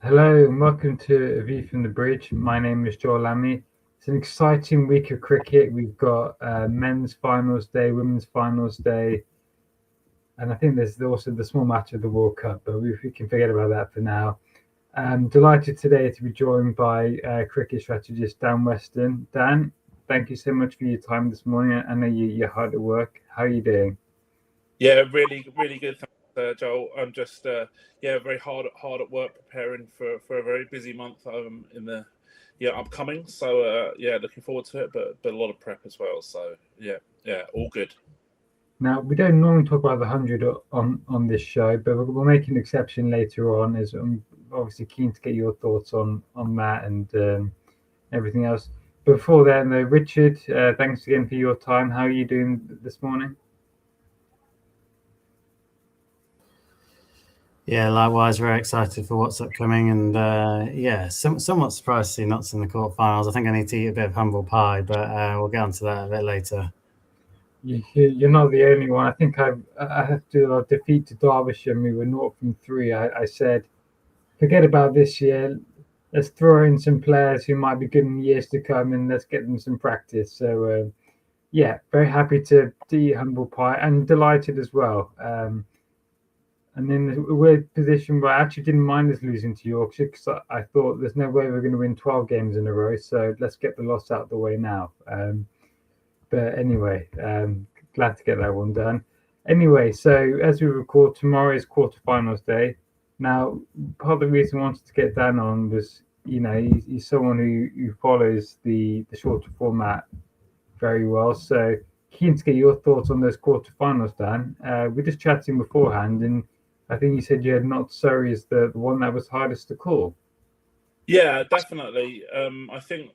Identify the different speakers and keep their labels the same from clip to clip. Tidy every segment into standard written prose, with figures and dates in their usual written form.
Speaker 1: Hello and welcome to A View from the Bridge. My name is Joel Lammy. It's an exciting week of cricket. We've got men's finals day, women's finals day, and I think there's also the small match of the World Cup, but we can forget about that for now. I'm delighted today to be joined by cricket strategist Dan Weston. Dan, thank you so much for your time this morning. I know you're hard at work. How are you doing?
Speaker 2: Yeah, really, really good. Thanks, Joel. I'm just very hard at work preparing for a very busy month in the upcoming. So looking forward to it, but a lot of prep as well. So yeah, all good.
Speaker 1: Now, we don't normally talk about the 100 on this show, but we'll make an exception later on, as I'm obviously keen to get your thoughts on that and everything else. Before then, though, Richard, thanks again for your time. How are you doing this morning?
Speaker 3: Yeah, likewise, very excited for what's upcoming, and somewhat surprised to see Notts in the quarterfinals. I think I need to eat a bit of humble pie, but we'll get onto that a bit later.
Speaker 1: You're not the only one. I think I have to defeat to Derbyshire. We were 0 from 3. I said, forget about this year. Let's throw in some players who might be good in years to come, and let's get them some practice. So very happy to eat humble pie and delighted as well. And in a weird position where I actually didn't mind us losing to Yorkshire because I thought there's no way we're going to win 12 games in a row. So let's get the loss out of the way now. But anyway, glad to get that one done. Anyway, so as we record, tomorrow is quarterfinals day. Now, part of the reason I wanted to get Dan on was, he's someone who follows the shorter format very well. So keen to get your thoughts on those quarterfinals, Dan. We're just chatting beforehand, and I think you said you had not Surrey as the one that was hardest to call.
Speaker 2: Yeah, definitely. I think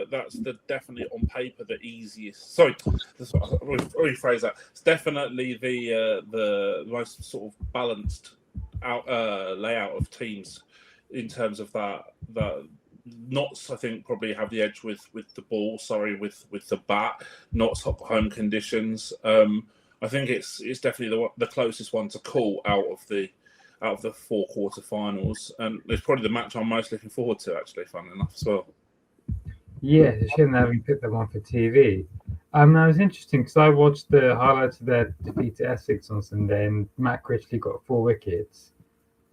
Speaker 2: that's definitely on paper the easiest. Sorry, rephrase that. It's definitely the most sort of balanced out layout of teams in terms of that. Notts, I think, probably have the edge with the ball. Sorry, with the bat. Notts home conditions. I think it's definitely the closest one to call out of the 4 quarterfinals, and it's probably the match I'm most looking forward to. Actually, fun enough as well.
Speaker 1: Yeah, it's a shame they haven't put them on for TV. That was interesting because I watched the highlights of their defeat to Essex on Sunday, and Matt Critchley got 4 wickets.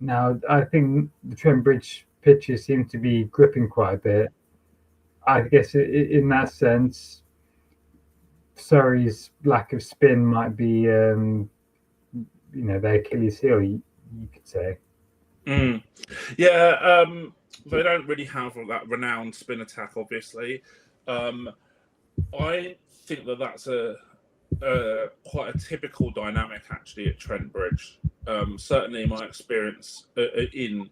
Speaker 1: Now, I think the Trent Bridge pitches seem to be gripping quite a bit. I guess in that sense, Surrey's lack of spin might be, their Achilles heel, you could say.
Speaker 2: Yeah, they don't really have that renowned spin attack, obviously. I think that's quite a typical dynamic actually at Trent Bridge. Certainly, my experience in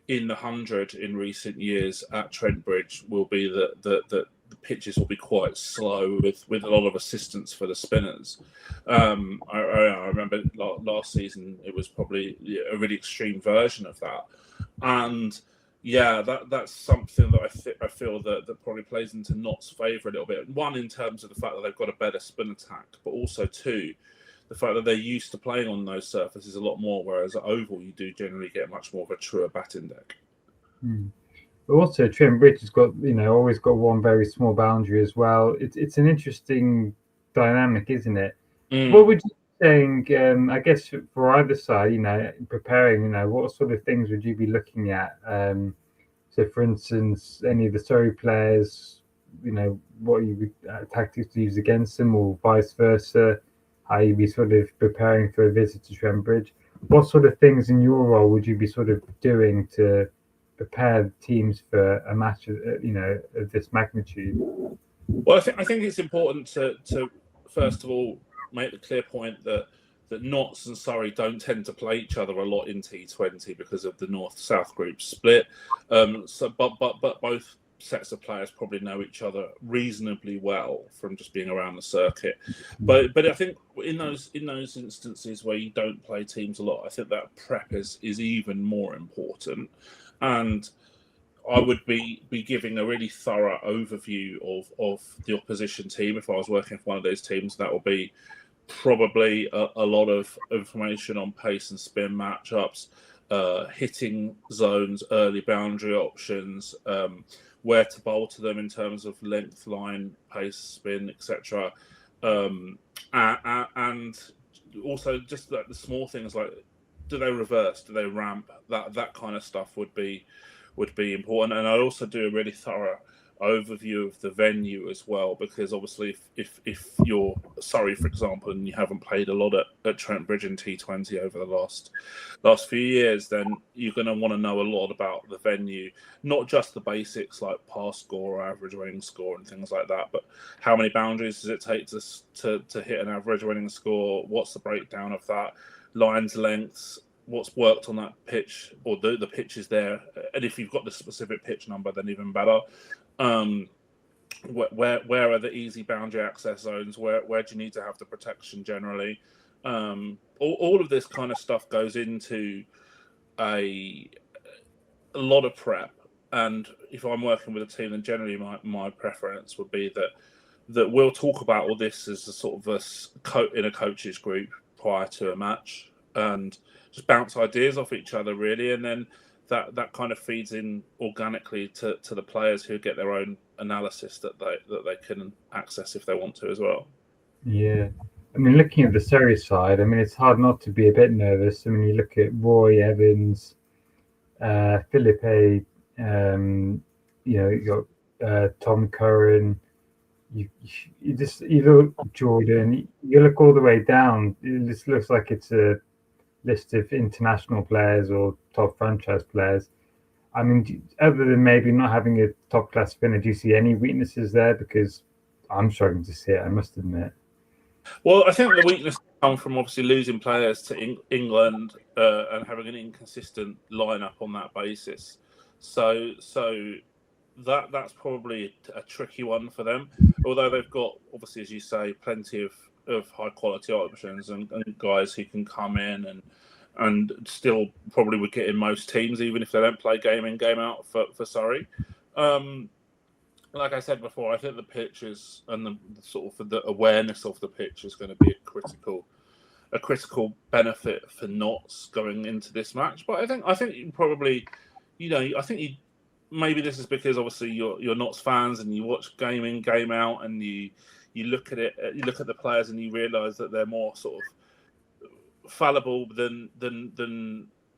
Speaker 2: the 100 in recent years at Trent Bridge will be that the pitches will be quite slow with a lot of assistance for the spinners. I remember last season it was probably a really extreme version of that, and yeah, that's something that I feel that probably plays into Notts' favour a little bit. One, in terms of the fact that they've got a better spin attack, but also two, the fact that they're used to playing on those surfaces a lot more, whereas at Oval you do generally get much more of a truer batting deck.
Speaker 1: But also, Trent Bridge has got always got one very small boundary as well. It's an interesting dynamic, isn't it? What would you be saying? I guess for either side, preparing, what sort of things would you be looking at? So, for instance, any of the Surrey players, what you tactics to use against them, or vice versa. How you be sort of preparing for a visit to Trent Bridge? What sort of things in your role would you be sort of doing to prepare teams for a match of this magnitude?
Speaker 2: Well, I think it's important to first of all make the clear point that Notts and Surrey don't tend to play each other a lot in T20 because of the North-South group split. But both sets of players probably know each other reasonably well from just being around the circuit. But I think in those instances where you don't play teams a lot, I think that prep is even more important. And I would be giving a really thorough overview of the opposition team if I was working for one of those teams. That will be probably a lot of information on pace and spin matchups, hitting zones, early boundary options, where to bowl to them in terms of length, line, pace, spin, etc. And also just like the small things like, do they reverse, do they ramp, that kind of stuff would be important. And I'd also do a really thorough overview of the venue as well, because obviously if you're Surrey, for example, and you haven't played a lot at Trent Bridge in T20 over the last few years, then you're going to want to know a lot about the venue, not just the basics like pass score or average winning score and things like that, but how many boundaries does it take to hit an average winning score, what's the breakdown of that, lines, lengths, what's worked on that pitch, or the pitch is there, and if you've got the specific pitch number, then even better. Where are the easy boundary access zones? Where do you need to have the protection generally? All of this kind of stuff goes into a lot of prep. And if I'm working with a team, then generally my preference would be that we'll talk about all this as a sort of in a coaches group prior to a match, and just bounce ideas off each other really, and then that kind of feeds in organically to the players who get their own analysis that they can access if they want to as well.
Speaker 1: Yeah, I mean, looking at the Surrey side, I mean, it's hard not to be a bit nervous. I mean, you look at Roy Evans, Philippe, you got Tom Curran. You look Jordan. You look all the way down. It just looks like it's a list of international players or top franchise players. I mean, other than maybe not having a top class spinner, do you see any weaknesses there? Because I'm struggling to see it, I must admit.
Speaker 2: Well, I think the weakness comes from obviously losing players to England and having an inconsistent lineup on that basis. So that's probably a tricky one for them. Although they've got, obviously, as you say, plenty of high quality options and guys who can come in and still probably would get in most teams, even if they don't play game in, game out for Surrey. Like I said before, I think the pitches and the sort of the awareness of the pitch is going to be a critical benefit for Notts going into this match. But I think you probably, maybe this is because obviously you're Notts fans and you watch game in, game out, and you look at it, you look at the players and you realise that they're more sort of fallible than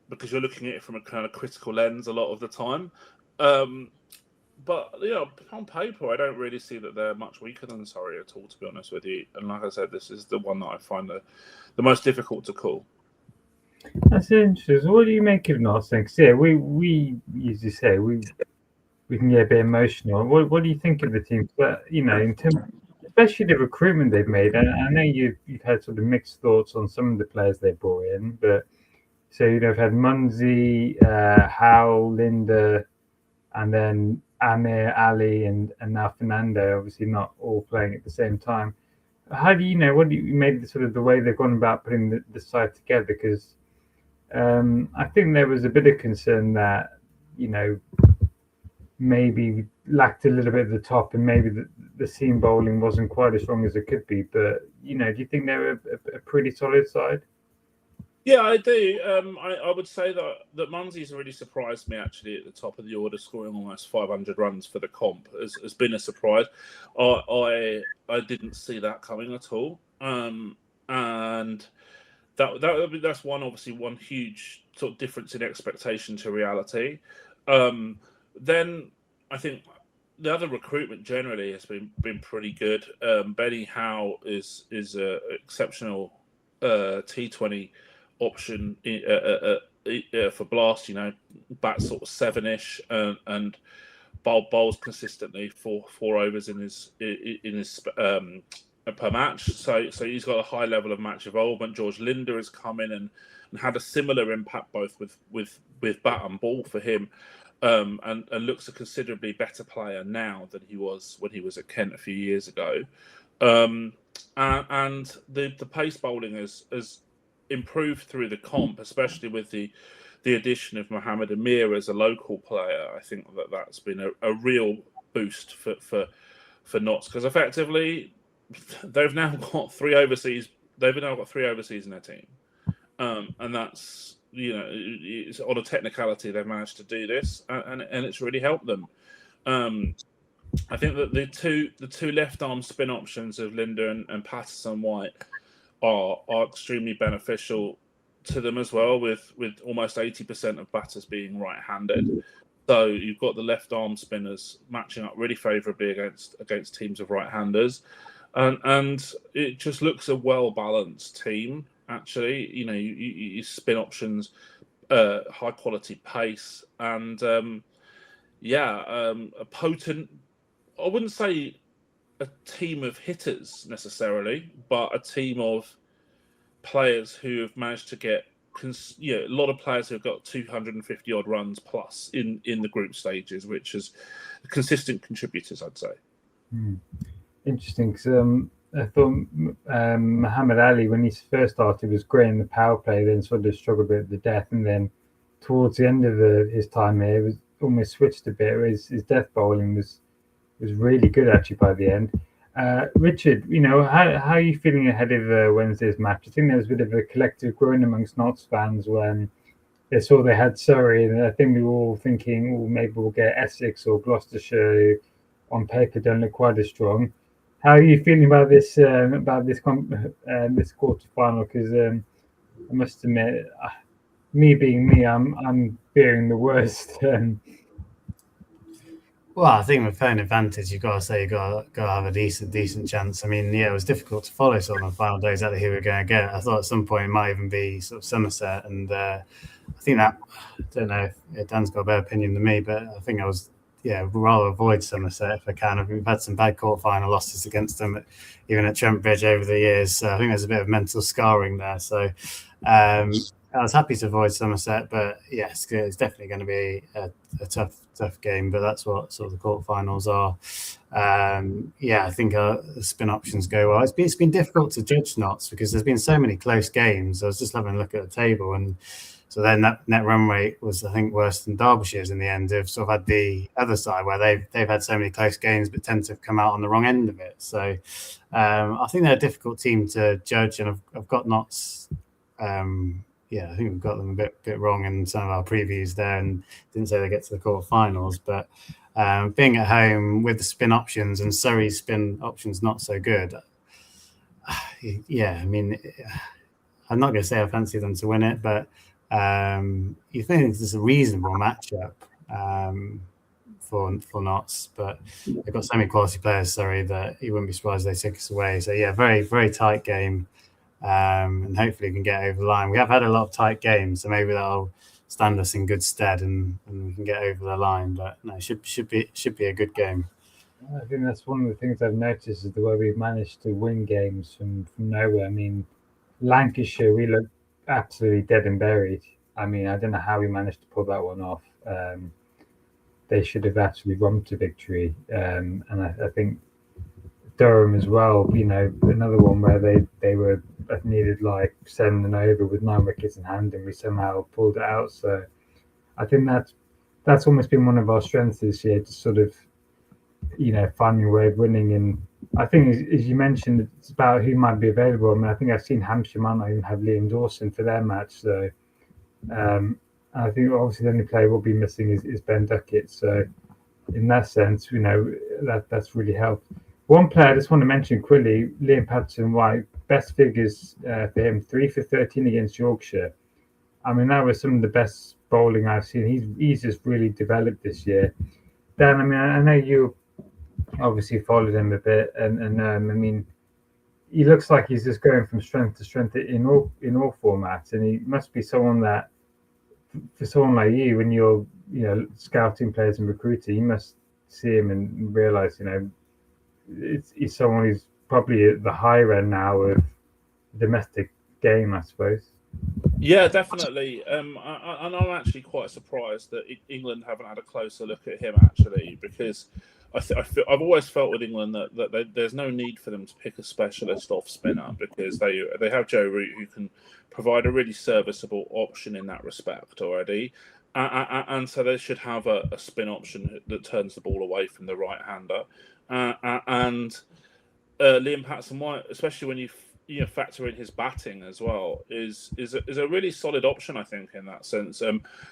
Speaker 2: because you're looking at it from a kind of critical lens a lot of the time. But on paper, I don't really see that they're much weaker than Surrey at all, to be honest with you. And like I said, this is the one that I find the most difficult to call.
Speaker 1: That's interesting. So what do you make of Notts? Because we as you say, we can get a bit emotional. What do you think of the team? But in terms, especially the recruitment they've made. And I know you've had sort of mixed thoughts on some of the players they brought in, but so they've had Munsey, Howe, Linda, and then Amir, Ali, and now Fernando. Obviously, not all playing at the same time. How do you know? What do you maybe sort of the way they've gone about putting the side together? Because I think there was a bit of concern that maybe we lacked a little bit at the top, and maybe the seam bowling wasn't quite as strong as it could be. But do you think they're a pretty solid side?
Speaker 2: Yeah, I do. I would say that Munsey's really surprised me actually at the top of the order, scoring almost 500 runs for the comp has been a surprise. I didn't see that coming at all, and that's one huge sort of difference in expectation to reality. Then I think the other recruitment generally has been pretty good. Benny Howe is an exceptional T20 option for Blast, bat sort of 7-ish and bowls consistently for 4 overs in his per match. So he's got a high level of match involvement. George Linder has come in and had a similar impact both with bat and ball for him, and looks a considerably better player now than he was when he was at Kent a few years ago. And the pace bowling has improved through the comp, especially with the addition of Mohammed Amir as a local player. I think that's been a real boost for Notts, because effectively they've now got 3 overseas. They've now got 3 overseas in their team, and that's it's on a technicality they've managed to do this, and it's really helped them. I think that the two left arm spin options of Linda and Patterson-White are extremely beneficial to them as well, with almost 80% of batters being right-handed. So you've got the left arm spinners matching up really favourably against teams of right-handers, and it just looks a well-balanced team. Actually, you spin options, high quality pace, and a potent. I wouldn't say a team of hitters necessarily, but a team of players who have managed to get a lot of players who've got 250 odd runs plus in the group stages, which is consistent contributors, I'd say.
Speaker 1: Interesting, because I thought Muhammad Ali, when he first started, was great in the power play, then sort of struggled a bit at the death, and then towards the end of his time here, was almost switched a bit. His death bowling was really good actually by the end. Richard, how are you feeling ahead of Wednesday's match? I think there was a bit of a collective groan amongst Notts fans when they saw they had Surrey, and I think we were all thinking, oh, maybe we'll get Essex or Gloucestershire. On paper, don't look quite as strong. How are you feeling about this quarter final? Because I must admit, me being me, I'm fearing the worst.
Speaker 3: Well, I think with home advantage, you've got to say you've got to have a decent chance. I mean, it was difficult to follow sort of on the final day exactly who we were going to get. I thought at some point it might even be sort of Somerset, and I think that, I don't know if Dan's got a better opinion than me, but I think I was rather avoid Somerset if I can. We've had some bad quarter-final losses against them, even at Trent Bridge over the years. So I think there's a bit of mental scarring there. So I was happy to avoid Somerset, but yes, it's definitely going to be a tough game. But that's what sort of the quarterfinals are. I think the spin options go well. It's been difficult to judge Notts because there's been so many close games. I was just having a look at the table, and so then that net run rate was, I think, worse than Derbyshire's in the end. They've sort of had the other side where they've had so many close games but tend to have come out on the wrong end of it. So I think they're a difficult team to judge, and I've got Notts. I think we've got them a bit wrong in some of our previews there, and didn't say they get to the quarterfinals. But being at home with the spin options and Surrey's spin options not so good. I mean, I'm not going to say I fancy them to win it, but you think it's a reasonable matchup for Notts, but they've got so many quality players, that you wouldn't be surprised they take us away. So very, very tight game, and hopefully we can get over the line. We have had a lot of tight games, so maybe that'll stand us in good stead and we can get over the line. But no, it should be a good game.
Speaker 1: I think that's one of the things I've noticed is the way we've managed to win games from nowhere. I mean, Lancashire, we look absolutely dead and buried. I mean, I don't know how we managed to pull that one off. They should have actually run to victory. And I think Durham as well, another one where they were needed like 7 and over with 9 wickets in hand, and we somehow pulled it out. So I think that's almost been one of our strengths this year, to sort of, finding a way of winning. And I think, as you mentioned, it's about who might be available. I mean, I think I've seen Hampshire might not even have Liam Dawson for their match. So I think obviously the only player we'll be missing is Ben Duckett. So in that sense, that's really helped. One player I just want to mention quickly, Liam Patterson-White, best figures for him, 3 for 13 against Yorkshire. I mean, that was some of the best bowling I've seen. He's just really developed this year. Dan, I mean, I know you obviously followed him a bit, and I mean, he looks like he's just going from strength to strength in all formats, and he must be someone that, for someone like you, when you're scouting players and recruiting, you must see him and realize he's someone who's probably at the higher end now of domestic game, I suppose.
Speaker 2: Yeah, definitely. And I'm actually quite surprised that England haven't had a closer look at him, actually, because I've always felt with England that there's no need for them to pick a specialist off spinner, because they have Joe Root, who can provide a really serviceable option in that respect already. And so they should have a spin option that turns the ball away from the right-hander. And Liam Patterson-White, especially when factor in his batting as well, is a really solid option, I think, in that sense.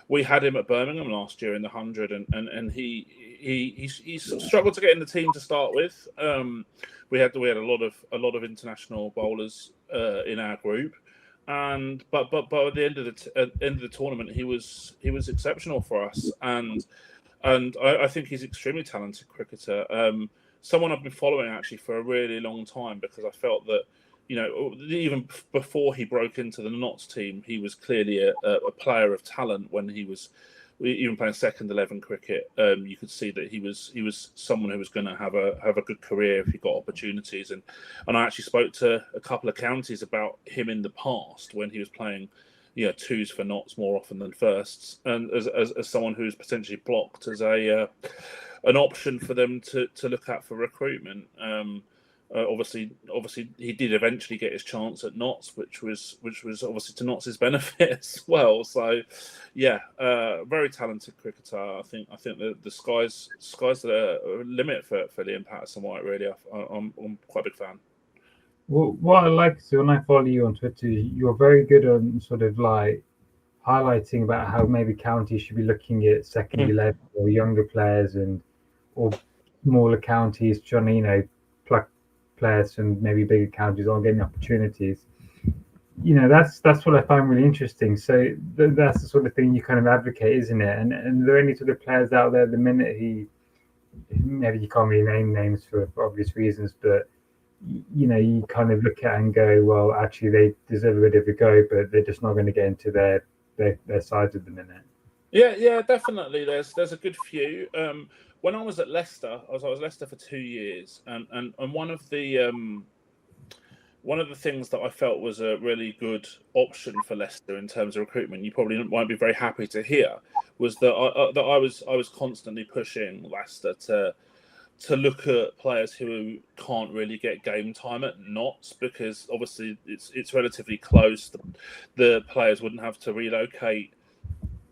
Speaker 2: We had him at Birmingham last year in the 100, and he struggled to get in the team to start with. We had a lot of international bowlers in our group, but at the end of the tournament, he was exceptional for us, and I think he's an extremely talented cricketer. Someone I've been following actually for a really long time, because I felt that, even before he broke into the Notts team, he was clearly a player of talent when he was even playing second 11 cricket. You could see that he was someone who was going to have a good career if he got opportunities. And I actually spoke to a couple of counties about him in the past when he was playing, twos for Notts more often than firsts, and as someone who's potentially blocked as an option for them to look at for recruitment. Obviously, he did eventually get his chance at Notts, which was obviously to Notts' benefit as well. So, very talented cricketer. I think the sky's the limit for Liam Patterson-White. Really, I'm quite a big fan.
Speaker 1: Well, what I like is when I follow you on Twitter, you're very good on sort of like highlighting about how maybe counties should be looking at second 11 or younger players or smaller counties trying to, pluck players from maybe bigger counties on getting opportunities. That's what I find really interesting. So that's the sort of thing you kind of advocate, isn't it? And are there any sort of players out there at the minute maybe you can't really name names for obvious reasons, but you kind of look at and go, well, actually they deserve a bit of a go, but they're just not going to get into their sides at the minute.
Speaker 2: Yeah, definitely. There's a good few. When I was at Leicester, I was Leicester for 2 years, and one of the things that I felt was a really good option for Leicester in terms of recruitment, you probably won't be very happy to hear, was that I was constantly pushing Leicester to look at players who can't really get game time at Notts, because obviously it's relatively close. The players wouldn't have to relocate,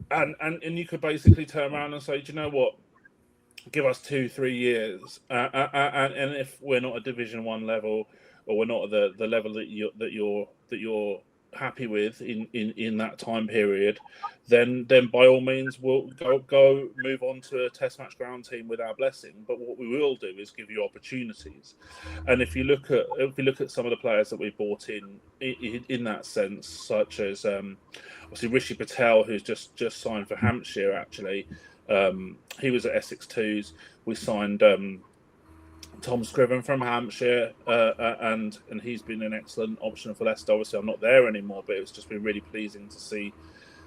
Speaker 2: and you could basically turn around and say, do you know what? Give us 2-3 years, and if we're not at Division 1 level, or we're not at the level that you're happy with in that time period, then by all means we'll go move on to a Test match ground team with our blessing. But what we will do is give you opportunities. And if you look at some of the players that we brought in that sense, such as obviously Rishi Patel, who's just signed for Hampshire actually. He was at Essex Twos. We signed Tom Scriven from Hampshire, and he's been an excellent option for Leicester. Obviously, I'm not there anymore, but it's just been really pleasing to see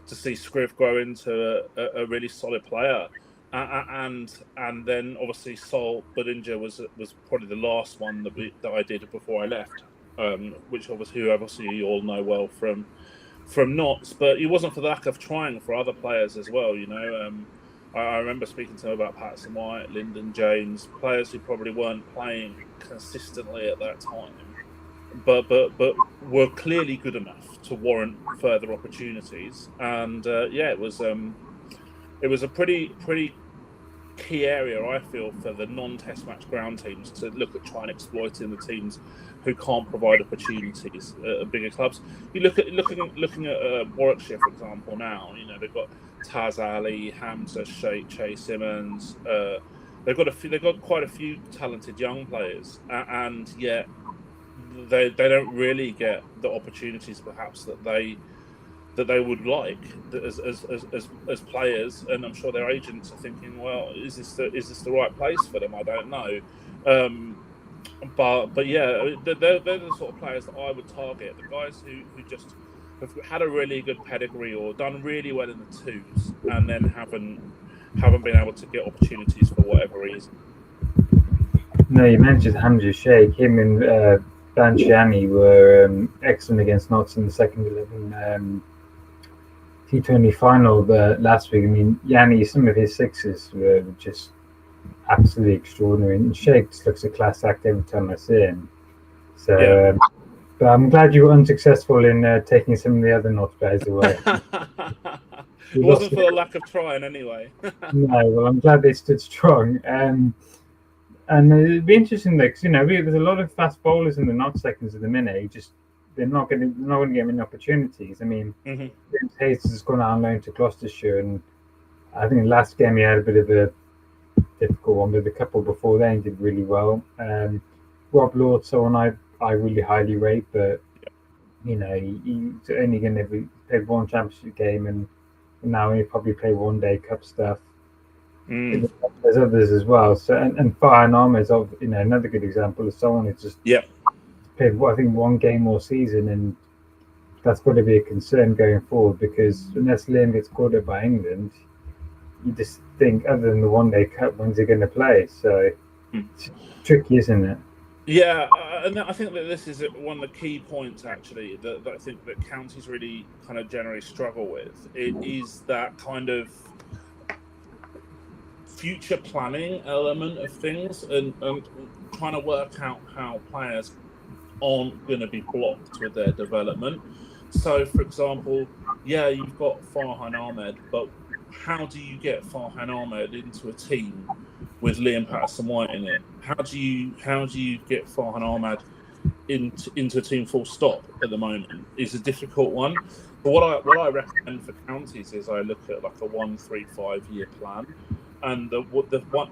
Speaker 2: Scriv grow into a really solid player. And then obviously Sol Budinger was probably the last one that I did before I left, who obviously you all know well from Notts. But it wasn't for the lack of trying for other players as well, I remember speaking to him about Patterson-White, Lyndon James, players who probably weren't playing consistently at that time, but were clearly good enough to warrant further opportunities. And it was a pretty key area, I feel, for the non-Test match ground teams to look at trying exploiting the teams who can't provide opportunities at bigger clubs. You looking at Warwickshire, for example. Now they've got Taz Ali, Hamza Sheikh, Chase Simmons. They've got quite a few talented young players, and yet they don't really get the opportunities perhaps that they would like as players. And I'm sure their agents are thinking, well, is this the right place for them? I don't know. But yeah, they're the sort of players that I would target. The guys who just have had a really good pedigree or done really well in the twos, and then haven't been able to get opportunities for whatever reason.
Speaker 1: No, you mentioned Hamza Sheikh. Him and Dan Shiani were excellent against Notts in the second 11 T20 final last week. I mean, Yanni, some of his sixes were just absolutely extraordinary, and Sheikh just looks a class act every time I see him. So, yeah. But I'm glad you were unsuccessful in taking some of the other Notts players away.
Speaker 2: It wasn't for the lack of trying, anyway.
Speaker 1: No, well, I'm glad they stood strong. And it'd be interesting, though, because there's a lot of fast bowlers in the Notts seconds at the minute who just they're not going to get many opportunities. I mean, James Hayes has gone out on loan to Gloucestershire, and I think last game he had a bit of a difficult one, but the couple before then he did really well. Rob Lord, someone I really highly rate, but he's only going to play one championship game, and now he'll probably play one day cup stuff. There's others as well. So and Farhan Ahmed is another good example of someone who's just played I think one game all season, and that's got to be a concern going forward, because unless Liam gets called up by England, you just think, other than the one day cup, when's he going to play? So it's tricky, isn't it?
Speaker 2: Yeah, and I think that this is one of the key points, actually, that I think that counties really kind of generally struggle with. It is that kind of future planning element of things, and trying to work out how players aren't going to be blocked with their development. So, for example, you've got Farhan Ahmed, but how do you get Farhan Ahmed into a team with Liam Patterson-White in it? How do you get Farhan Ahmed into a team full stop at the moment is a difficult one. But what I recommend for counties is I look at like a 1-3-5 year plan. And the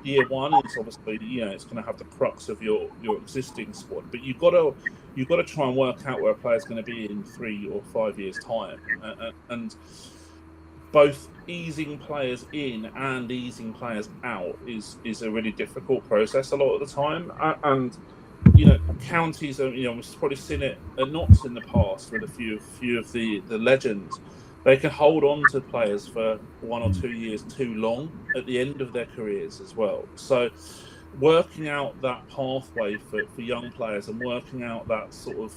Speaker 2: year one is obviously, it's going to have the crux of your existing squad, but you've got to try and work out where a player's going to be in 3 or 5 years' time, and both easing players in and easing players out is a really difficult process a lot of the time. And counties are, we've probably seen it at Notts in the past with a few of the legends. They can hold on to players for 1 or 2 years too long at the end of their careers as well. So working out that pathway for young players and working out that sort of,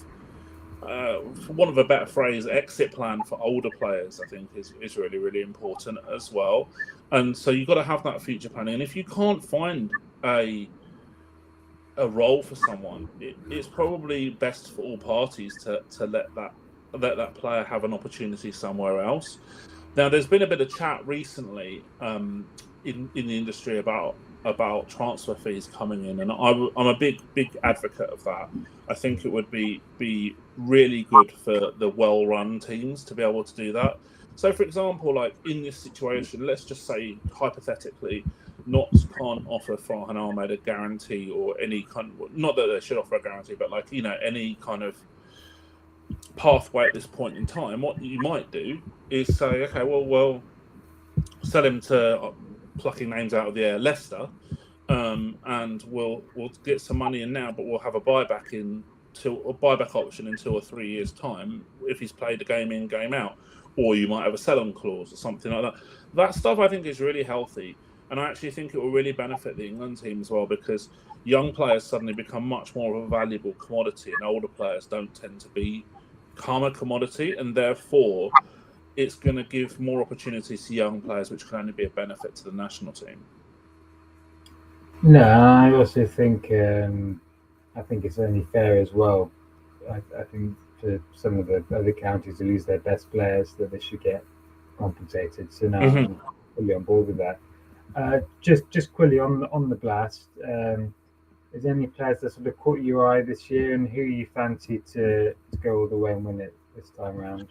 Speaker 2: for want of a better phrase, exit plan for older players, I think is really, really important as well. And so you've got to have that future planning. And if you can't find a role for someone, it's probably best for all parties to let that player have an opportunity somewhere else. Now, there's been a bit of chat recently in the industry about transfer fees coming in, and I'm a big advocate of that. I think it would be really good for the well-run teams to be able to do that. So, for example, like in this situation, let's just say hypothetically, Notts can't offer Farhan Ahmed a guarantee or any kind of, not that they should offer a guarantee, but like any kind of pathway at this point in time. What you might do is say, okay, well, sell him to, plucking names out of the air, Leicester, and we'll get some money in now, but we'll have a buyback option in 2 or 3 years' time if he's played a game in, game out, or you might have a sell-on clause or something like that. That stuff I think is really healthy, and I actually think it will really benefit the England team as well, because young players suddenly become much more of a valuable commodity, and older players don't tend to become a commodity, and therefore it's going to give more opportunities to young players, which can only be a benefit to the national team.
Speaker 1: No, I also think it's only fair as well. I think for some of the other counties to lose their best players, that they should get compensated. So now I'm fully on board with that. Just quickly on the Blast, is there any players that sort of caught your eye this year, and who you fancy to go all the way and win it this time around?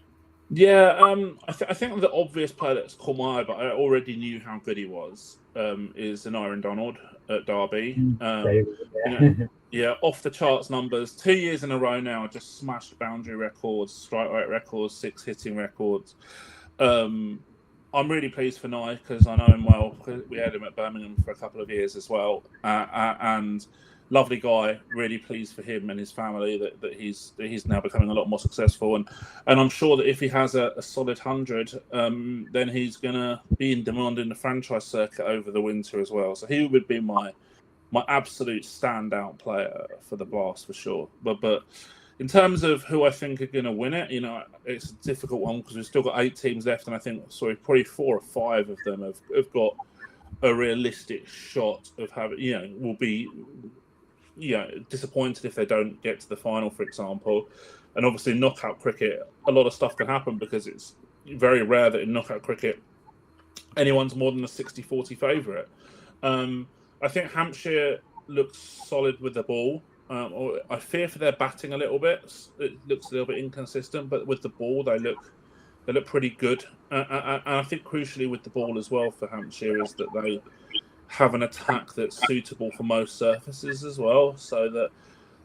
Speaker 2: Yeah, I think the obvious player that's caught my eye, but I already knew how good he was, is Aaron Donald at Derby. Off the charts numbers. 2 years in a row now, just smashed boundary records, strike rate records, 6 hitting records. I'm really pleased for Nye because I know him well. We had him at Birmingham for a couple of years as well, and lovely guy. Really pleased for him and his family that he's now becoming a lot more successful, and I'm sure that if he has a solid 100, then he's going to be in demand in the franchise circuit over the winter as well. So he would be my absolute standout player for the Blast for sure. But in terms of who I think are going to win it, it's a difficult one because we've still got 8 teams left, and I think probably 4 or 5 of them have got a realistic shot of having, will be disappointed if they don't get to the final, for example. And obviously knockout cricket, a lot of stuff can happen because it's very rare that in knockout cricket anyone's more than a 60-40 favourite. I think Hampshire looks solid with the ball. I fear for their batting a little bit. It looks a little bit inconsistent, but with the ball, they look pretty good. And I think crucially with the ball as well for Hampshire is that they have an attack that's suitable for most surfaces as well, so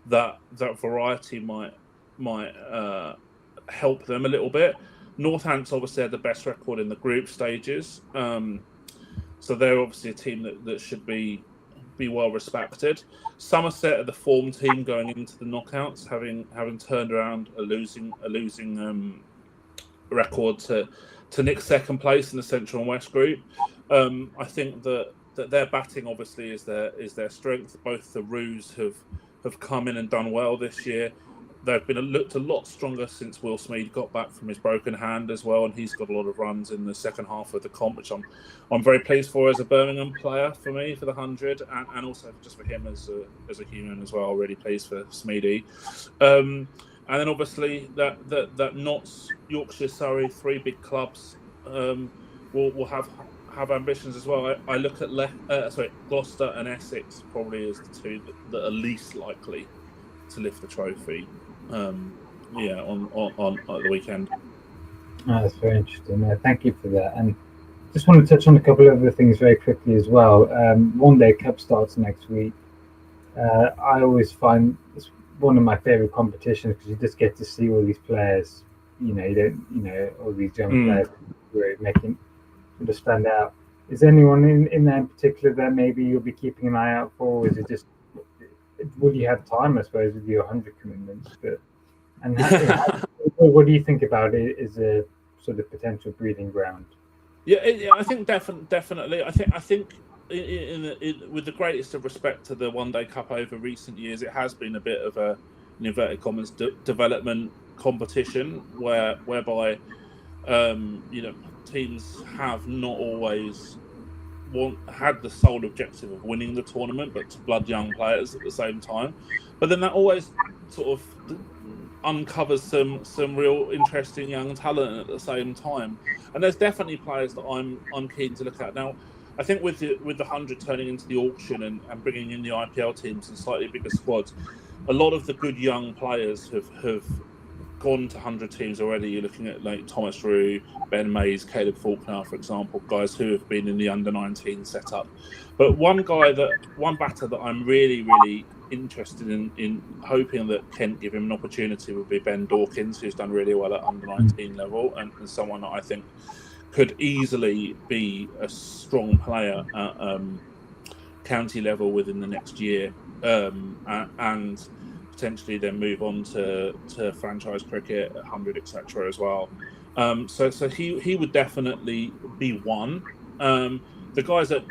Speaker 2: that variety might help them a little bit. Northants obviously had the best record in the group stages, so they're obviously a team that should be well respected. Somerset are the form team going into the knockouts, having turned around a losing record to nick second place in the Central and West group. I think that their batting obviously is their strength. Both the Roos have come in and done well this year. They've looked a lot stronger since Will Smead got back from his broken hand as well, and he's got a lot of runs in the second half of the comp, which I'm very pleased for as a Birmingham player for me for the 100, and also just for him as a human as well. Really pleased for Smeady. And then obviously that Notts, Yorkshire, Surrey, 3 big clubs will have ambitions as well. I look at Gloucester and Essex probably as the 2 that are least likely to lift the trophy. On the weekend.
Speaker 1: Oh, that's very interesting. Thank you for that. And just want to touch on a couple of other things very quickly as well. One Day Cup starts next week. I always find it's one of my favorite competitions because you just get to see all these players. You don't, all these young players really making sort of stand out. Is there anyone in there in particular that maybe you'll be keeping an eye out for? Or is it just will you have time, I suppose, with your 100 commitments? And what do you think about it as a sort of potential breeding ground?
Speaker 2: Yeah, I think definitely. I think with the greatest of respect to the One Day Cup over recent years, it has been a bit of a, in inverted commas, development competition whereby teams have not always had the sole objective of winning the tournament, but to blood young players at the same time. But then that always sort of uncovers some real interesting young talent at the same time. And there's definitely players that I'm keen to look at. Now, I think with the 100 turning into the auction and bringing in the IPL teams and slightly bigger squads, a lot of the good young players have gone to 100 teams already. You're looking at like Thomas Rue, Ben Mays, Caleb Faulkner, for example, guys who have been in the under-19 setup. But one batter that I'm really, really interested in hoping that Kent give him an opportunity would be Ben Dawkins, who's done really well at under-19 level and someone that I think could easily be a strong player at county level within the next year, and potentially then move on to franchise cricket, 100, etc. as well. So he would definitely be one. The guys at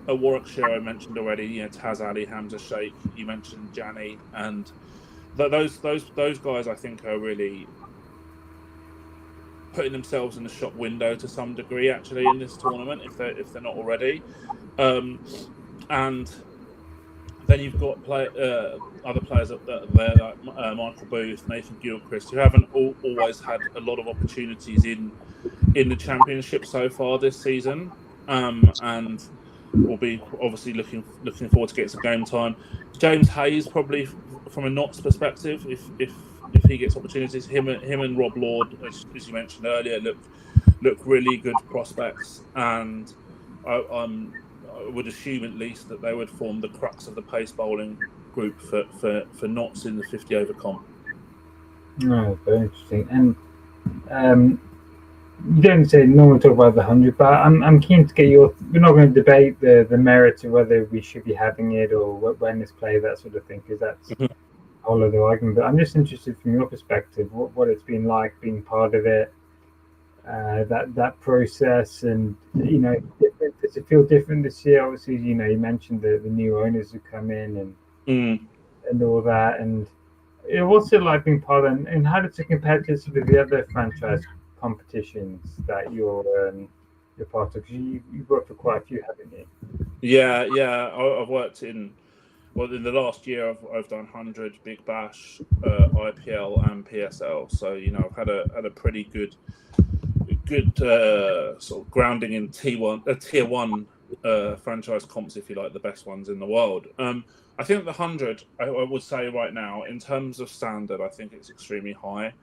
Speaker 2: Warwickshire I mentioned already, Taz Ali, Hamza Sheikh, you mentioned Jani, and those guys I think are really putting themselves in the shop window to some degree actually in this tournament if they're not already. And then you've got other players up there like Michael Booth, Nathan Gilchrist, who haven't always had a lot of opportunities in the championship so far this season, and will be obviously looking forward to getting some game time. James Hayes, probably from a Notts perspective, if he gets opportunities, him and Rob Lord, as you mentioned earlier, look really good prospects, and I would assume at least that they would form the crux of the pace bowling group for Notts in the 50 over comp.
Speaker 1: Oh, very interesting. And you don't say no one talk about the 100, but I'm keen to get your. We're not going to debate the merits of whether we should be having it or when it's played, that sort of thing, because that's a whole other argument. But I'm just interested from your perspective, what it's been like being part of it, that process, and does it feel different this year? Obviously, you mentioned the new owners who come in and all that, and what's it like being part of, and how does it compare to sort of the other franchise competitions that you're part of? You've worked for quite a few, haven't you?
Speaker 2: Yeah. I've worked in the last year I've done 100, Big Bash, IPL and PSL. So I've had a pretty good sort of grounding in tier one franchise comps, if you like, the best ones in the world. I think the 100, I would say right now, in terms of standard, I think it's extremely high.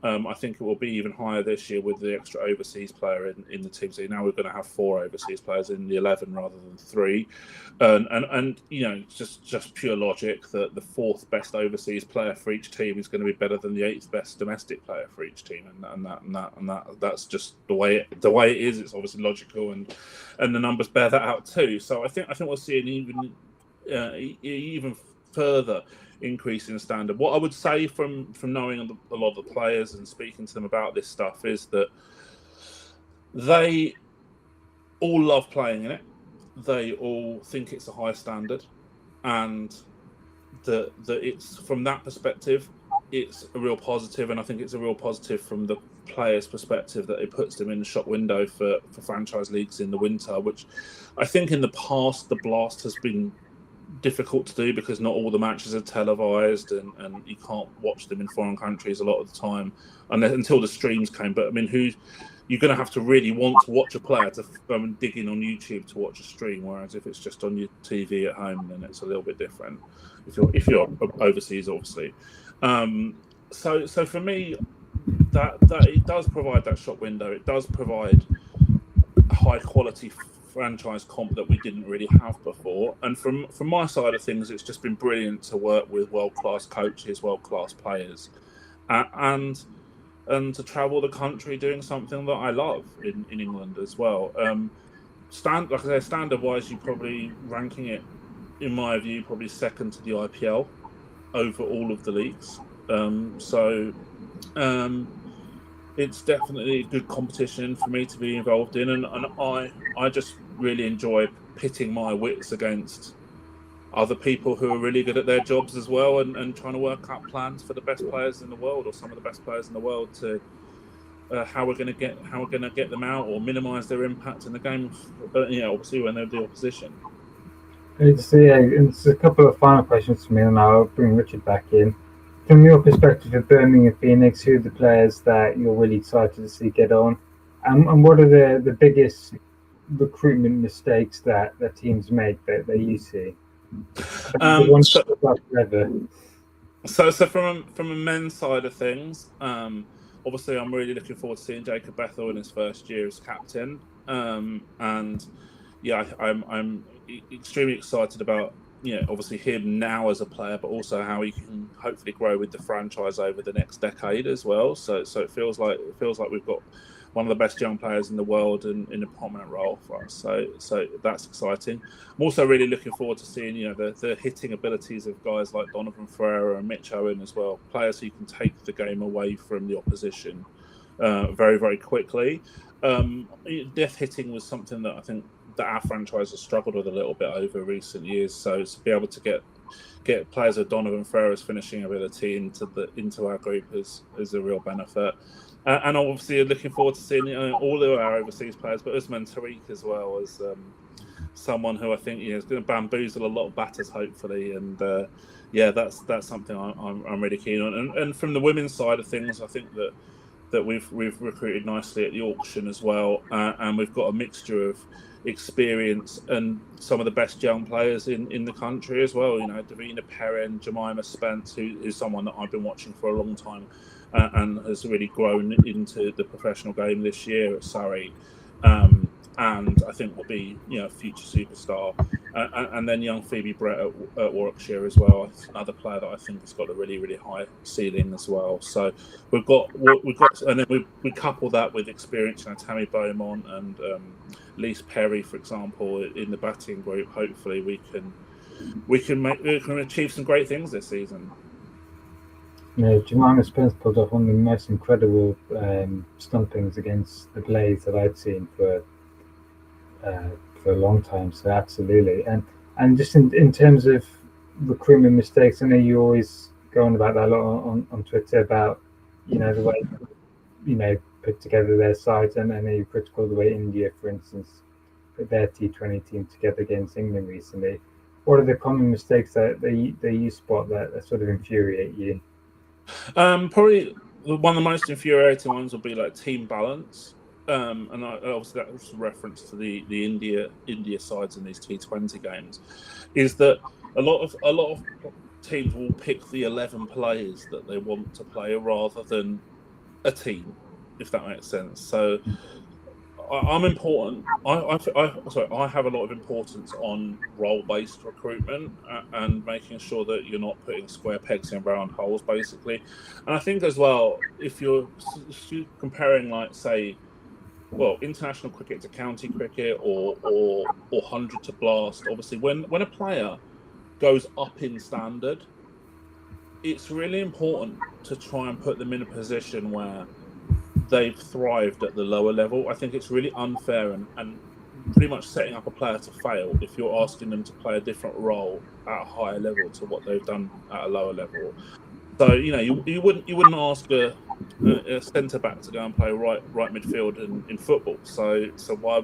Speaker 2: I think it will be even higher this year with the extra overseas player in the team. So now we're going to have 4 overseas players in the 11 rather than 3, and you know, just pure logic that the 4th best overseas player for each team is going to be better than the 8th best domestic player for each team, and that's just the way it is. It's obviously logical, and the numbers bear that out too. So I think we'll see an even further increase in standard. What I would say from knowing a lot of the players and speaking to them about this stuff is that they all love playing in it. They all think it's a high standard, and that it's, from that perspective, it's a real positive. And I think it's a real positive from the players' perspective that it puts them in the shop window for franchise leagues in the winter, which I think in the past the Blast has been difficult to do because not all the matches are televised, and you can't watch them in foreign countries a lot of the time until the streams came. But I mean, you're going to have to really want to watch a player to go and dig in on YouTube to watch a stream, whereas if it's just on your TV at home, then it's a little bit different if you're overseas, obviously. So for me, that it does provide that shop window. It does provide a high quality franchise comp that we didn't really have before. And from my side of things, it's just been brilliant to work with world-class coaches, world-class players, and to travel the country doing something that I love in England as well. Like I say, standard-wise, you're probably ranking it, in my view, probably second to the IPL over all of the leagues. It's definitely a good competition for me to be involved in, and I just really enjoy pitting my wits against other people who are really good at their jobs as well, and trying to work out plans for the best players in the world, or some of the best players in the world, to how we're going to get them out or minimise their impact in the game. Obviously when they're the opposition.
Speaker 1: It's a couple of final questions for me, and I'll bring Richard back in. From your perspective of Birmingham Phoenix, who are the players that you're really excited to see get on, and what are the biggest recruitment mistakes that teams make that you see?
Speaker 2: So from a men's side of things, obviously I'm really looking forward to seeing Jacob Bethel in his first year as captain, and yeah, I'm extremely excited about, obviously him now as a player, but also how he can hopefully grow with the franchise over the next decade as well. So it feels like we've got one of the best young players in the world in a prominent role for us. So that's exciting. I'm also really looking forward to seeing, the hitting abilities of guys like Donovan Ferreira and Mitch Owen as well, players who can take the game away from the opposition very, very quickly. Death hitting was something that I think that our franchise has struggled with a little bit over recent years. So to be able to get players of Donovan Ferreira's finishing ability into our group is a real benefit. And obviously looking forward to seeing all of our overseas players, but Usman Tariq as well as someone who I think is going to bamboozle a lot of batters, hopefully. And that's something I'm really keen on. And from the women's side of things, I think that we've recruited nicely at the auction as well, and we've got a mixture of experience and some of the best young players in the country as well. Davina Perrin, Jemima Spence, who is someone that I've been watching for a long time, and has really grown into the professional game this year at Surrey, and I think will be a future superstar. And then young Phoebe Brett at Warwickshire as well, another player that I think has got a really, really high ceiling as well. So we've got, and then we couple that with experience, Tammy Beaumont and Lise Perry, for example, in the batting group. Hopefully we can achieve some great things this season.
Speaker 1: Jemima Spence pulled off one of the most incredible stumpings against the Blaze that I'd seen for a long time. So absolutely, and just in terms of recruitment mistakes, I know you always go on about that a lot on Twitter about the way put together their sides, and I know you're critical of the way India, for instance, put their T20 team together against England recently. What are the common mistakes that you spot that sort of infuriate you?
Speaker 2: Probably one of the most infuriating ones would be like team balance. and obviously that was a reference to the India sides in these T20 games, is that a lot of teams will pick the 11 players that they want to play rather than a team, if that makes sense. So I'm important. I have a lot of importance on role-based recruitment and making sure that you're not putting square pegs in round holes, basically. And I think as well, if you're comparing, like, say, well, international cricket to county cricket or 100 to Blast, obviously, when a player goes up in standard, it's really important to try and put them in a position where they've thrived at the lower level. I think it's really unfair and pretty much setting up a player to fail if you're asking them to play a different role at a higher level to what they've done at a lower level. So you wouldn't ask a centre back to go and play right midfield in football. So why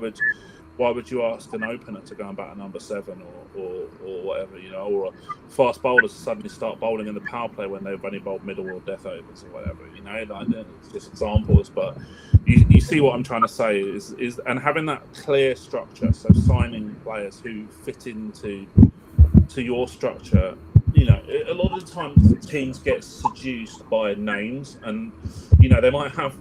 Speaker 2: would you ask an opener to go and bat a number 7 or whatever, or a fast bowler to suddenly start bowling in the power play when they've only bowled middle or death overs or whatever, like it's just examples. But you see what I'm trying to say is and having that clear structure, so signing players who fit into your structure. A lot of the times teams get seduced by names, and they might have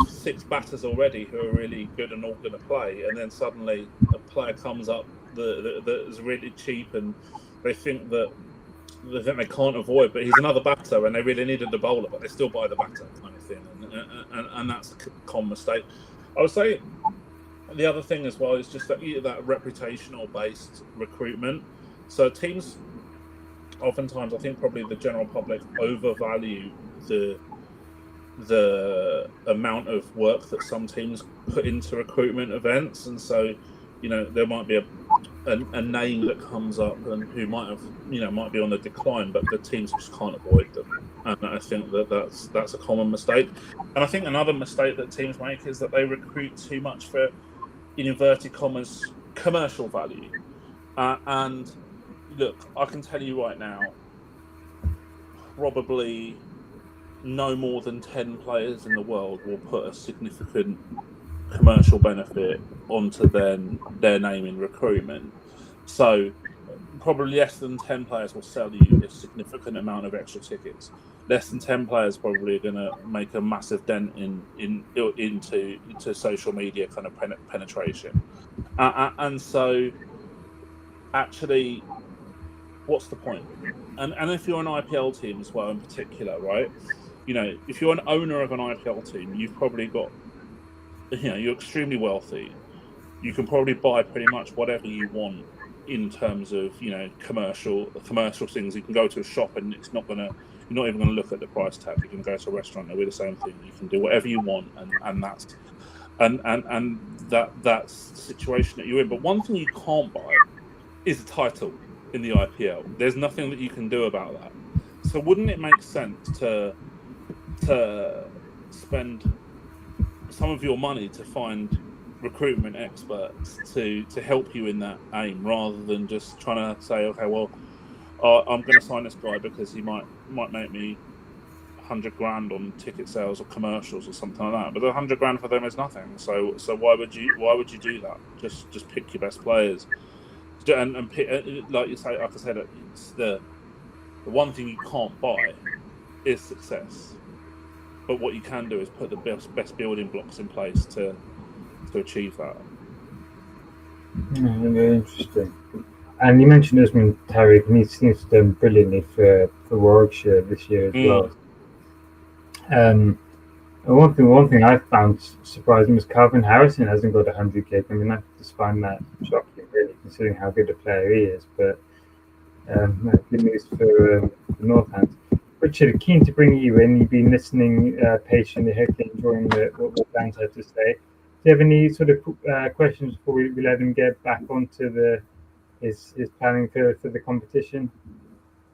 Speaker 2: 6 batters already who are really good and all going to play, and then suddenly a player comes up that is really cheap, and they think they can't avoid, but he's another batter, and they really needed the bowler, but they still buy the batter, kind of thing, and that's a common mistake. I would say the other thing as well is just that reputational based recruitment. So teams, oftentimes, I think probably the general public overvalue the amount of work that some teams put into recruitment events, and so there might be a name that comes up and who might be on the decline, but the teams just can't avoid them, and I think that's a common mistake. And I think another mistake that teams make is that they recruit too much for, in inverted commas, commercial value. And look, I can tell you right now, probably no more than 10 players in the world will put a significant commercial benefit onto their name in recruitment. So probably less than 10 players will sell you a significant amount of extra tickets. Less than 10 players probably are going to make a massive dent into social media kind of penetration. And so actually, what's the point? And if you're an IPL team as well, in particular, right? If you're an owner of an IPL team, you've probably got, you're extremely wealthy. You can probably buy pretty much whatever you want in terms of, commercial things. You can go to a shop and you're not even going to look at the price tag. You can go to a restaurant, they'll be the same thing. You can do whatever you want, and that's the situation that you're in. But one thing you can't buy is a title in the IPL. There's nothing that you can do about that. So wouldn't it make sense to spend some of your money to find recruitment experts to help you in that aim, rather than just trying to say, okay, well, I'm going to sign this guy because he might make me 100 grand on ticket sales or commercials or something like that. But 100 grand for them is nothing. So why would you do that? Just pick your best players. And pick, like I said, it's the one thing you can't buy is success. But what you can do is put the best building blocks in place to achieve that.
Speaker 1: Very interesting. And you mentioned Usman Tariq, and he seems to have done brilliantly for Warwickshire this year as well. One thing I found surprising was Calvin Harrison hasn't got 100k. I mean, I just find that shocking, really, considering how good a player he is. But good news for Northants. Richard, keen to bring you in. You've been listening patiently, hopefully enjoying what Dan's had to say. Do you have any sort of questions before we let him get back onto his planning for the competition?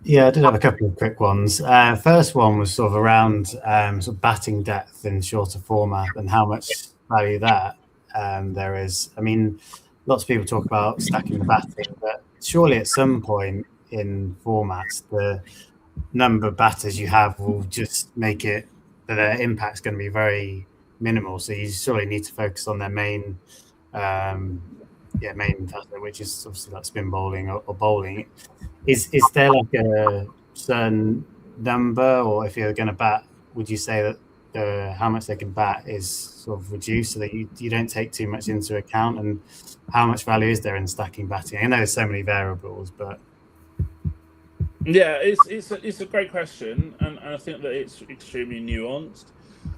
Speaker 3: Yeah, I did have a couple of quick ones. First one was sort of around sort of batting depth in shorter format and how much value that there is. I mean, lots of people talk about stacking the batting, but surely at some point in formats, the number of batters you have will just make it that their impact's going to be very minimal. So you surely need to focus on their main facet, which is obviously like spin bowling or bowling. Is there like a certain number, or if you're going to bat, would you say that how much they can bat is sort of reduced so that you don't take too much into account? And how much value is there in stacking batting? I know there's so many variables, but
Speaker 2: yeah, it's a great question, and I think that it's extremely nuanced.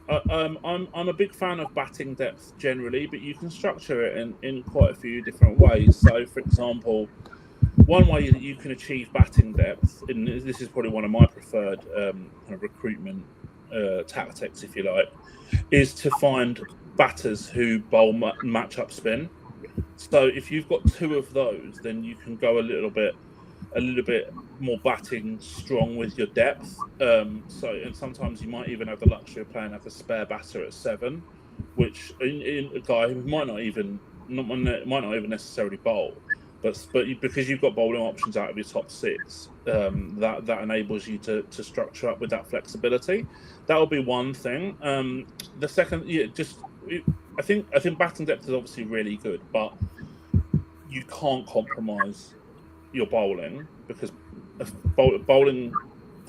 Speaker 2: I'm a big fan of batting depth generally, but you can structure it in quite a few different ways. So, for example, one way that you can achieve batting depth, and this is probably one of my preferred kind of recruitment tactics, if you like, is to find batters who bowl match-up spin. So if you've got two of those, then you can go a little bit more batting strong with your depth. And sometimes you might even have the luxury of playing like a spare batter at 7, which in a guy who might not even necessarily bowl, but because you've got bowling options out of your top 6, that enables you to structure up with that flexibility. That will be one thing. The second, I think batting depth is obviously really good, but you can't compromise your bowling because bowling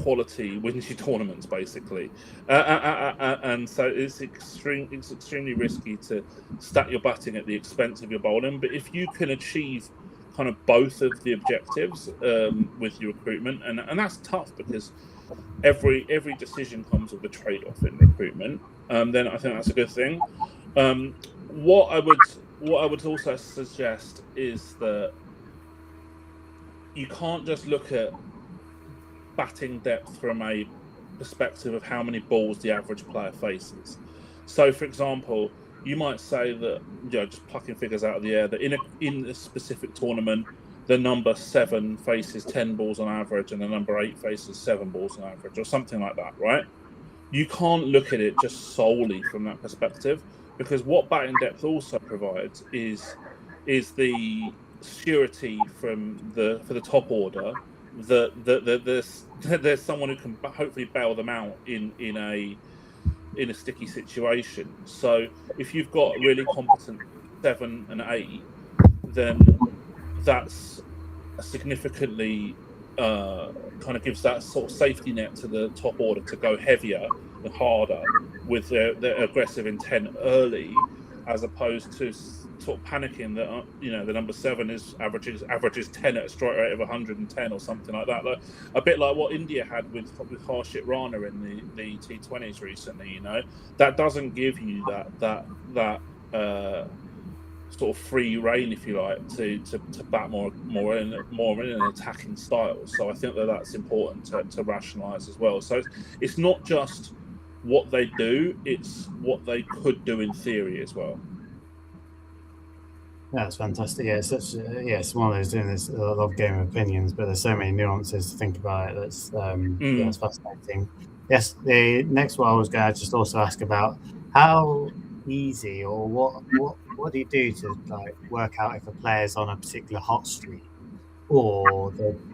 Speaker 2: quality wins you tournaments basically, and so it's extremely risky to stack your batting at the expense of your bowling. But if you can achieve kind of both of the objectives with your recruitment, and that's tough because every decision comes with a trade-off in recruitment, then I think that's a good thing. What I would also suggest is that you can't just look at batting depth from a perspective of how many balls the average player faces. So, for example, you might say that, just plucking figures out of the air, that in a specific tournament, the number 7 faces 10 balls on average, and the number 8 faces 7 balls on average, or something like that, right? You can't look at it just solely from that perspective, because what batting depth also provides is the surety for the top order that there's someone who can hopefully bail them out in a sticky situation. So if you've got really competent 7 and 8, then that's a significantly kind of gives that sort of safety net to the top order to go heavier and harder with their aggressive intent early, as opposed to sort of panicking that the number 7 averages 10 at a strike rate of 110 or something like that. Like, a bit like what India had with Harshit Rana in the T20s recently. That doesn't give you that sort of free reign, if you like, to bat more in an attacking style. So I think that's important to rationalise as well. So it's not just what they do; it's what they could do in theory as well.
Speaker 3: That's fantastic. Yeah, it's one of those doing this a lot of game of opinions, but there's so many nuances to think about it. That's that's fascinating. Yes, the next one I was going to just also ask about how easy or what do you do to like work out if a player's on a particular hot streak or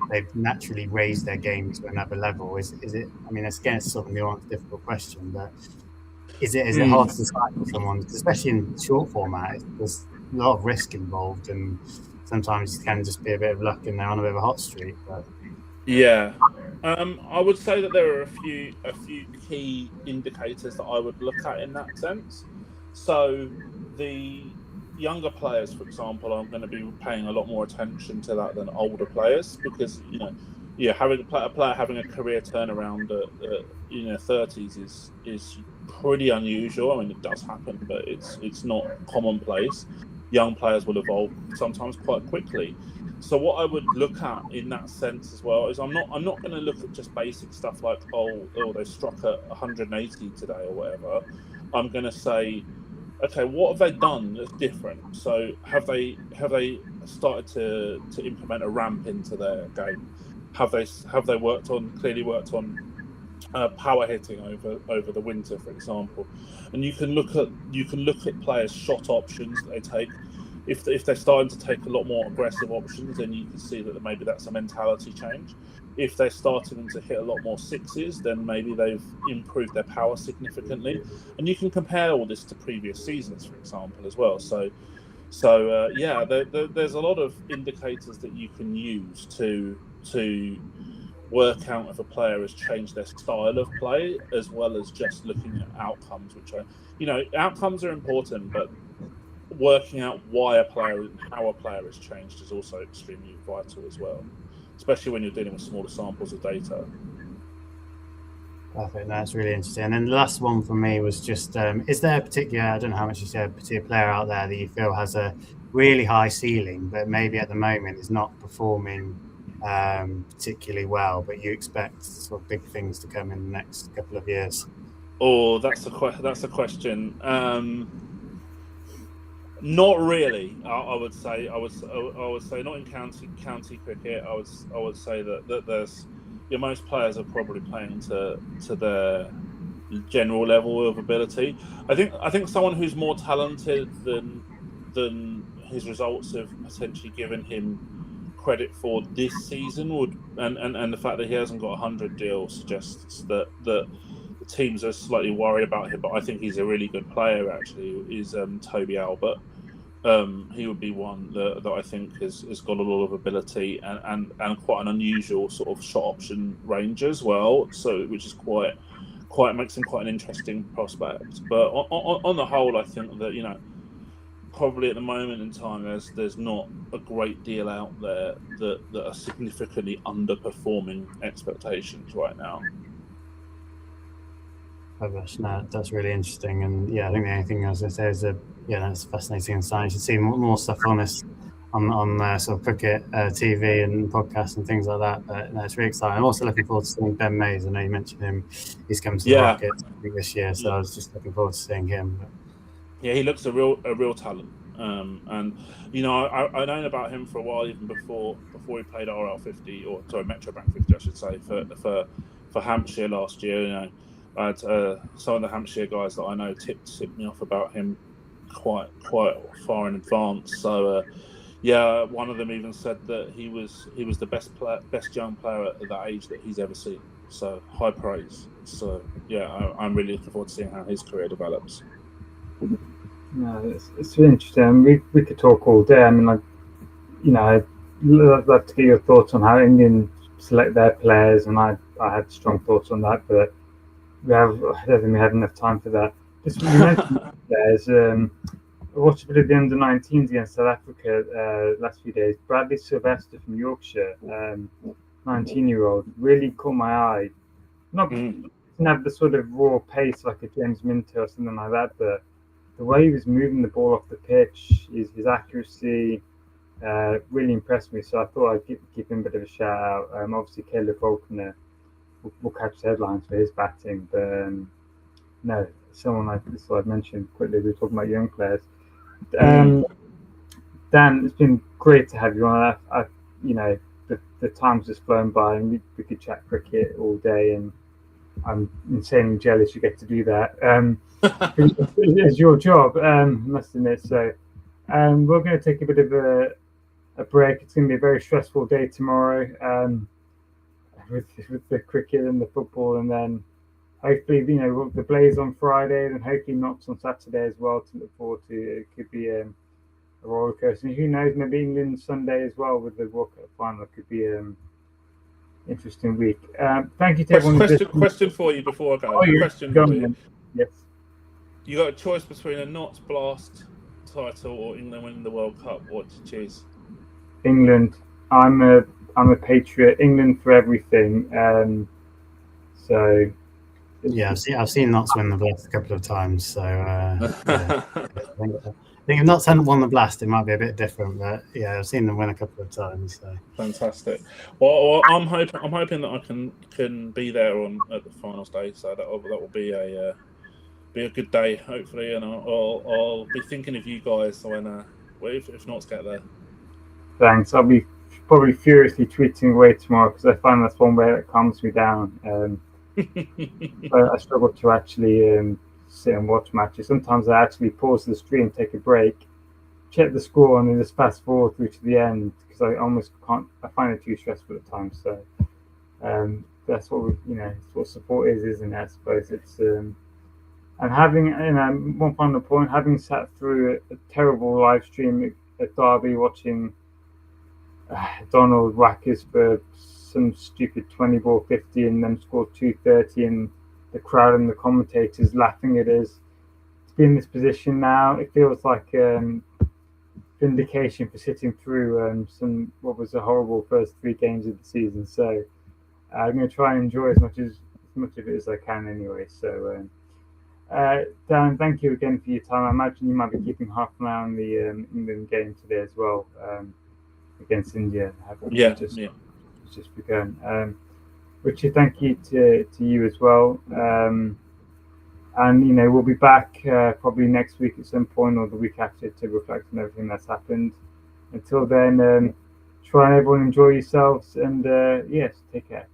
Speaker 3: they've naturally raised their game to another level? Is it? I mean, it's again sort of a nuanced, difficult question, but is it hard to decide for someone, especially in short format? There's a lot of risk involved, and sometimes it can just be a bit of luck and they're on a bit of a hot streak. But
Speaker 2: yeah, I would say that there are a few key indicators that I would look at in that sense. So the younger players, for example, I'm going to be paying a lot more attention to that than older players, because having a player having a career turnaround at 30s is pretty unusual. I mean, it does happen, but it's not commonplace. Young players will evolve sometimes quite quickly. So what I would look at in that sense as well is I'm not going to look at just basic stuff like they struck at 180 today or whatever. I'm going to say, okay, what have they done that's different? So have they started to implement a ramp into their game? Have they clearly worked on power hitting over the winter, for example? And you can look at players' shot options that they take. if they're starting to take a lot more aggressive options, then you can see that maybe that's a mentality change. If they're starting to hit a lot more sixes, then maybe they've improved their power significantly. And you can compare all this to previous seasons, for example, as well. So there's a lot of indicators that you can use to work out if a player has changed their style of play, as well as just looking at outcomes, which are, outcomes are important, but working out why a player and how a player has changed is also extremely vital as well, especially when you're dealing with smaller samples of data.
Speaker 3: Perfect. That's really interesting. And then the last one for me was just, is there a particular, I don't know how much you said, particular player out there that you feel has a really high ceiling, but maybe at the moment is not performing particularly well, but you expect sort of big things to come in the next couple of years?
Speaker 2: Oh, that's a question. Not really. I would say not in county cricket. I would say that there's most players are probably playing to their general level of ability. I think someone who's more talented than his results have potentially given him credit for this season would, and the fact that he hasn't got a 100 deal suggests that the teams are slightly worried about him. But I think he's a really good player. Actually, is Toby Albert. He would be one that I think has got a lot of ability and quite an unusual sort of shot option range as well. So which is quite makes him quite an interesting prospect. But on the whole, I think that probably at the moment in time there's not a great deal out there that are significantly underperforming expectations right now.
Speaker 3: No, that's really interesting, and I think the only thing I was going to say is that that's fascinating insight. You should see more stuff on this on sort of cricket TV and podcasts and things like that. But no, it's really exciting. I'm also looking forward to seeing Ben Mays. I know you mentioned him; he's coming to the Rockets this year, so I was just looking forward to seeing him. But...
Speaker 2: yeah, he looks a real talent, and I known about him for a while, even before he played RL50 or sorry Metro Bank 50, I should say, for Hampshire last year. I had some of the Hampshire guys that I know tipped me off about him quite far in advance. So one of them even said that he was the best young player at that age that he's ever seen. So high praise. So I'm really looking forward to seeing how his career develops.
Speaker 1: No, it's really interesting. We could talk all day. I mean, I'd love to get your thoughts on how England select their players, and I had strong thoughts on that, but I don't think we had enough time for that. Just you mentioned players. I watched a bit of the under-19s against South Africa last few days. Bradley Sylvester from Yorkshire, 19-year-old, really caught my eye. Didn't have the sort of raw pace like a James Minter or something like that, but the way he was moving the ball off the pitch, his accuracy, really impressed me. So I thought I'd give him a bit of a shout out. Obviously, Caleb Faulkner will catch the headlines for his batting, but no, someone like this I'd mentioned quickly. We're talking about young players. Dan, it's been great to have you on. The time's just flown by, and we could chat cricket all day, and I'm insanely jealous you get to do that. It's your job, must admit. So we're going to take a bit of a break. It's going to be a very stressful day tomorrow with the cricket and the football, and then hopefully the Blaze on Friday, and hopefully Knox on Saturday as well to look forward to. It could be a roller coaster, and who knows, maybe England Sunday as well with the World Cup final. It could be interesting week. Thank you to everyone.
Speaker 2: Question for you before I go. Question for you.
Speaker 1: Yes.
Speaker 2: You got a choice between a Knots Blast title or England winning the World Cup. What do you choose?
Speaker 1: England. I'm a patriot. England for everything. So.
Speaker 3: Yeah, I've seen Knots win the Blast a couple of times. So I think if Knots hadn't won the Blast, it might be a bit different. But I've seen them win a couple of times. So.
Speaker 2: Fantastic. Well, I'm hoping that I can be there at the finals day. So that will be a good day, hopefully, and I'll be thinking of you guys when if Knots get there.
Speaker 1: Thanks. I'll be probably furiously tweeting away tomorrow because I find that's one way that calms me down. I struggle to actually sit and watch matches. Sometimes I actually pause the stream, take a break, check the score and then just fast forward through to the end, because I almost can't. I find it too stressful at times. So that's what it's what support is, isn't it? I suppose it's and having one final point, having sat through a terrible live stream at Derby, watching Donald whack us for some stupid 20 ball 50 and then scored 230, and the crowd and the commentators laughing at us. To be in this position now, it feels like vindication for sitting through what was a horrible first 3 games of the season. So I'm going to try and enjoy as much of it as I can anyway. So Dan, thank you again for your time. I imagine you might be keeping half an eye on the England game today as well, against India. It's just begun. Richard, thank you to you as well. And we'll be back probably next week at some point, or the week after, to reflect on everything that's happened. Until then, try and everyone enjoy yourselves, and yes, take care.